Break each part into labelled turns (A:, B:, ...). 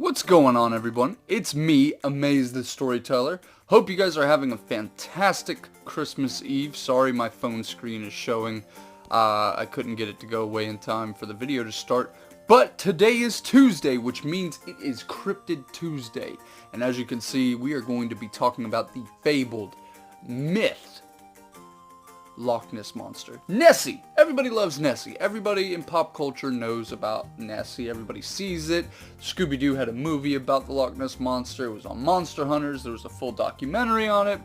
A: What's going on, everyone? It's me, Amaze the Storyteller. Hope you guys are having a fantastic Christmas Eve. Sorry my phone screen is showing. I couldn't get it to go away in time for the video to start. But today is Tuesday, which means it is Criptid Tuesday. And as you can see, we are going to be talking about the fabled myth Loch Ness Monster. Nessie! Everybody loves Nessie. Everybody in pop culture knows about Nessie. Everybody sees it. Scooby-Doo had a movie about the Loch Ness Monster. It was on Monster Hunters. There was a full documentary on it.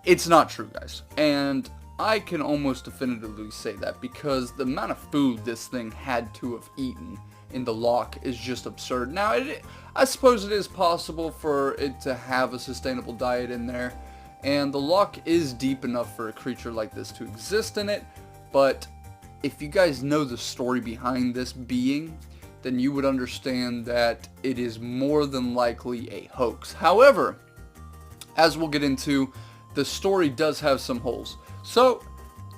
A: It's not true, guys. And I can almost definitively say that because the amount of food this thing had to have eaten in the loch is just absurd. Now, I suppose it is possible for it to have a sustainable diet in there. And the loch is deep enough for a creature like this to exist in it, but if you guys know the story behind this being, then you would understand that it is more than likely a hoax. However, as we'll get into, the story does have some holes. So,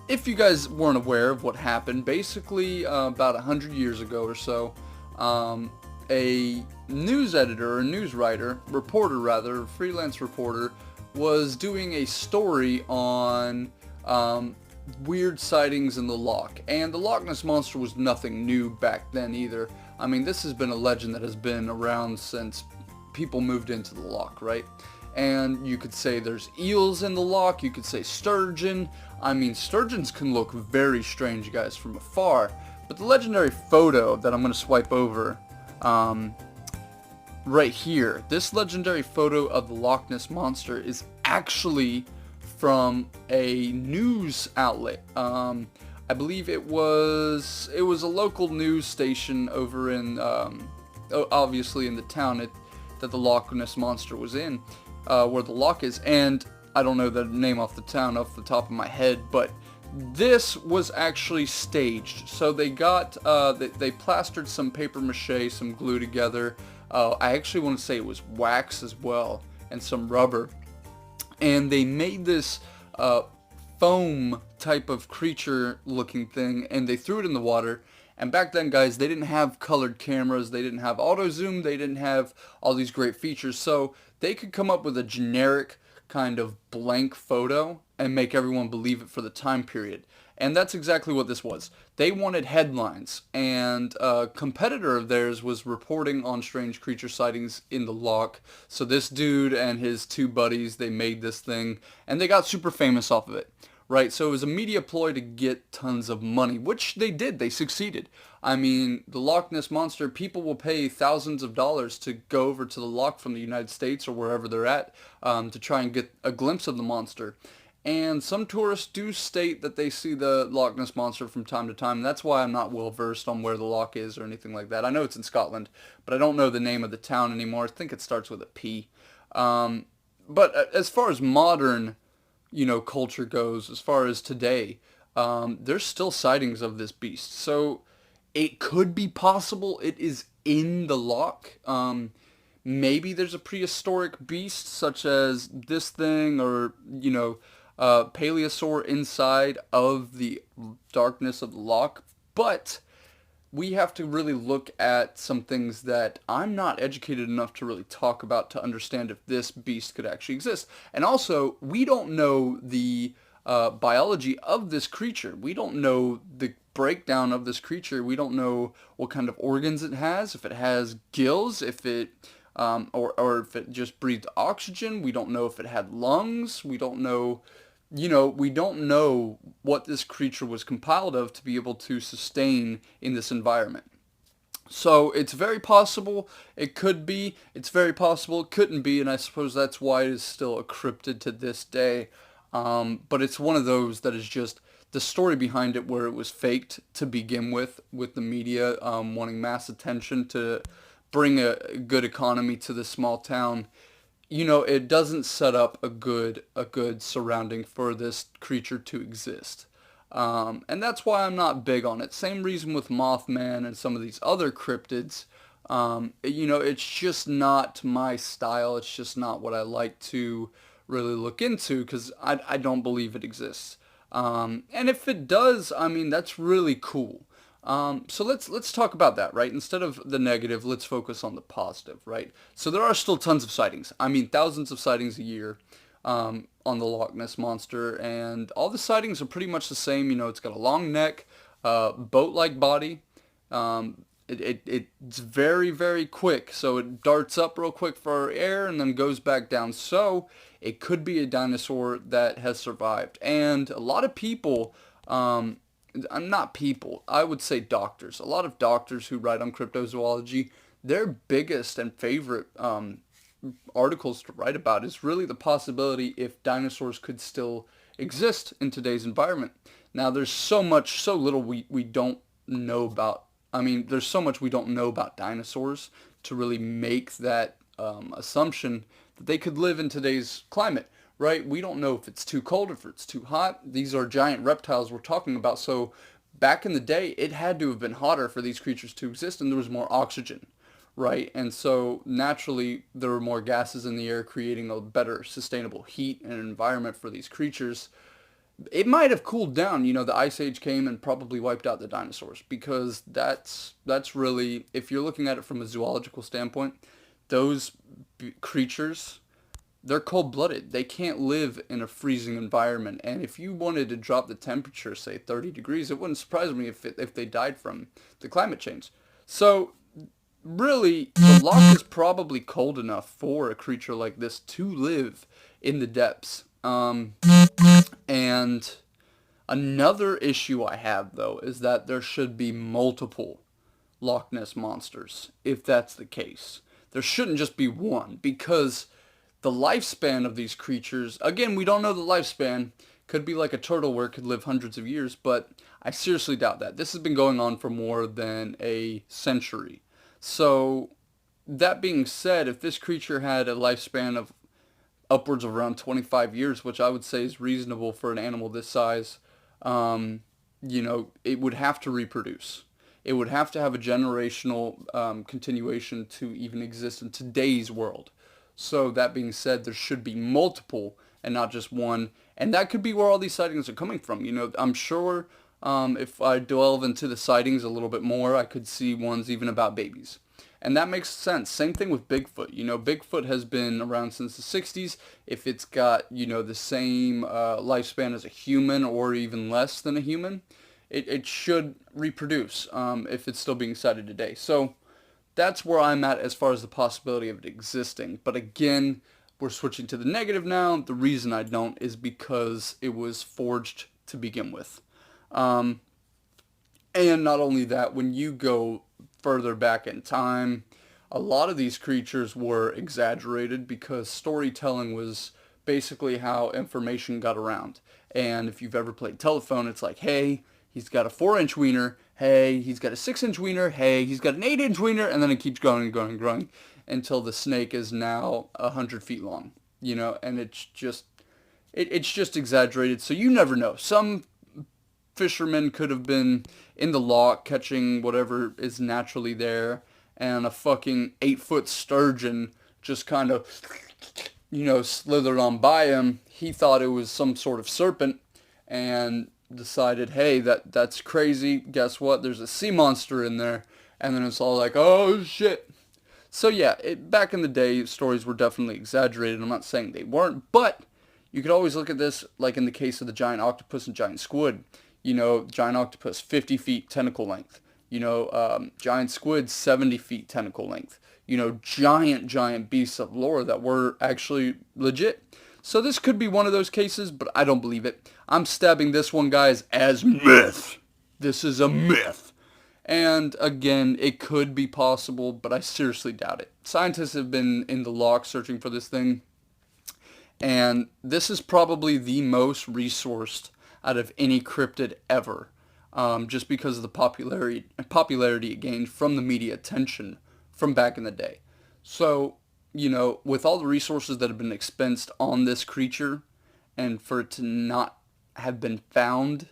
A: if you guys weren't aware of what happened, basically about 100 years ago or so, a news editor, or news writer, reporter rather, freelance reporter, was doing a story on weird sightings in the loch. And the Loch Ness Monster was nothing new back then either. I mean, this has been a legend that has been around since people moved into the loch, right? And you could say there's eels in the loch, you could say sturgeon. I mean, sturgeons can look very strange, guys, from afar. But the legendary photo that I'm going to swipe over, right here, this legendary photo of the Loch Ness Monster is actually from a news outlet. I believe it was a local news station over in, obviously in the town that the Loch Ness Monster was in, where the loch is, and I don't know the name off the town off the top of my head, but this was actually staged. So they got, they plastered some paper mache, some glue together. I actually want to say it was wax as well, and some rubber. And they made this foam type of creature looking thing, and they threw it in the water. And back then, guys, they didn't have colored cameras, they didn't have auto zoom, they didn't have all these great features. So they could come up with a generic kind of blank photo and make everyone believe it for the time period. And that's exactly what this was. They wanted headlines, and a competitor of theirs was reporting on strange creature sightings in the loch. So this dude and his two buddies, they made this thing, and they got super famous off of it, right? So it was a media ploy to get tons of money, which they did. They succeeded. I mean, the Loch Ness Monster, people will pay thousands of dollars to go over to the loch from the United States or wherever they're at to try and get a glimpse of the monster. And some tourists do state that they see the Loch Ness Monster from time to time. That's why I'm not well versed on where the loch is or anything like that. I know it's in Scotland, but I don't know the name of the town anymore. I think it starts with a P. But as far as modern, culture goes, as far as today, there's still sightings of this beast. So it could be possible it is in the loch. Maybe there's a prehistoric beast such as this thing, or, Paleosaur inside of the darkness of the loch, but we have to really look at some things that I'm not educated enough to really talk about to understand if this beast could actually exist. And also, we don't know the biology of this creature. We don't know the breakdown of this creature. We don't know what kind of organs it has, if it has gills, if it or if it just breathed oxygen. We don't know if it had lungs. We don't know, we don't know what this creature was compiled of to be able to sustain in this environment. So it's very possible it could be, it's very possible it couldn't be, and I suppose that's why it is still a cryptid to this day. But it's one of those that is just the story behind it, where it was faked to begin with the media wanting mass attention to bring a good economy to this small town. It doesn't set up a good surrounding for this creature to exist. And that's why I'm not big on it. Same reason with Mothman and some of these other cryptids. It's just not my style. It's just not what I like to really look into, because I don't believe it exists. And if it does, I mean, that's really cool. So let's talk about that, right? Instead of the negative, let's focus on the positive, right? So there are still tons of sightings. I mean, thousands of sightings a year on the Loch Ness Monster, and all the sightings are pretty much the same. You know, it's got a long neck, boat-like body. It's very, very quick, so it darts up real quick for air and then goes back down. So it could be a dinosaur that has survived. And a lot of people, not people, I would say doctors. A lot of doctors who write on cryptozoology, their biggest and favorite articles to write about is really the possibility if dinosaurs could still exist in today's environment. Now, there's so little we don't know about. I mean, there's so much we don't know about dinosaurs to really make that assumption that they could live in today's climate, right? We don't know if it's too cold, if it's too hot. These are giant reptiles we're talking about. So back in the day, it had to have been hotter for these creatures to exist, and there was more oxygen, right? And so naturally, there were more gases in the air, creating a better sustainable heat and environment for these creatures. It might have cooled down. You know, the ice age came and probably wiped out the dinosaurs, because that's really, if you're looking at it from a zoological standpoint, those creatures, they're cold-blooded. They can't live in a freezing environment. And if you wanted to drop the temperature, say 30 degrees, it wouldn't surprise me if they died from the climate change. So really, the loch is probably cold enough for a creature like this to live in the depths. And another issue I have, though, is that there should be multiple Loch Ness monsters, if that's the case. There shouldn't just be one, because the lifespan of these creatures, again, we don't know the lifespan. Could be like a turtle where it could live hundreds of years, but I seriously doubt that. This has been going on for more than a century. So, that being said, if this creature had a lifespan of upwards of around 25 years, which I would say is reasonable for an animal this size, you know, it would have to reproduce. It would have to have a generational continuation to even exist in today's world. So that being said, there should be multiple and not just one. And that could be where all these sightings are coming from. You know, I'm sure if I delve into the sightings a little bit more, I could see ones even about babies. And that makes sense. Same thing with Bigfoot. You know, Bigfoot has been around since the 60s. If it's got, you know, the same lifespan as a human or even less than a human, it should reproduce if it's still being sighted today. So that's where I'm at as far as the possibility of it existing. But again, we're switching to the negative now. The reason I don't is because it was forged to begin with. And not only that, when you go further back in time, a lot of these creatures were exaggerated because storytelling was basically how information got around. And if you've ever played telephone, it's like, hey, he's got a 4-inch wiener, hey, he's got a 6-inch wiener, hey, he's got an 8-inch wiener, and then it keeps growing and growing and growing until the snake is now 100 feet long, you know, and it's just exaggerated, so you never know. Some fishermen could have been in the loch catching whatever is naturally there, and a fucking 8-foot sturgeon just kind of, you know, slithered on by him. He thought it was some sort of serpent and decided, hey, that's crazy. Guess what? There's a sea monster in there. And then it's all like, oh shit. So yeah, back in the day, stories were definitely exaggerated. I'm not saying they weren't, but you could always look at this like in the case of the giant octopus and giant squid. You know, giant octopus, 50 feet tentacle length. You know, giant squid, 70 feet tentacle length. You know, giant beasts of lore that were actually legit. So this could be one of those cases, but I don't believe it. I'm stabbing this one, guys, as myth. This is a myth. And again, it could be possible, but I seriously doubt it. Scientists have been in the loch searching for this thing, and this is probably the most resourced out of any cryptid ever, just because of the popularity it gained from the media attention from back in the day. So, you know, with all the resources that have been expensed on this creature, and for it to not have been found,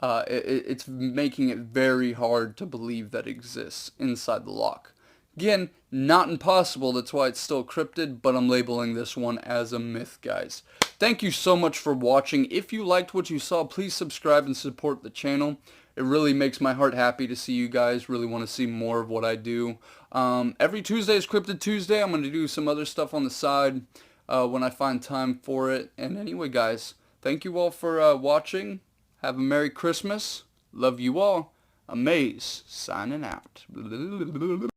A: it's making it very hard to believe that it exists inside the loch. Again, not impossible, that's why it's still cryptid, but I'm labeling this one as a myth, guys. Thank you so much for watching. If you liked what you saw, please subscribe and support the channel. It really makes my heart happy to see you guys really want to see more of what I do. Every Tuesday is Criptid Tuesday. I'm going to do some other stuff on the side when I find time for it. And anyway, guys, thank you all for watching. Have a Merry Christmas. Love you all. Amaze signing out.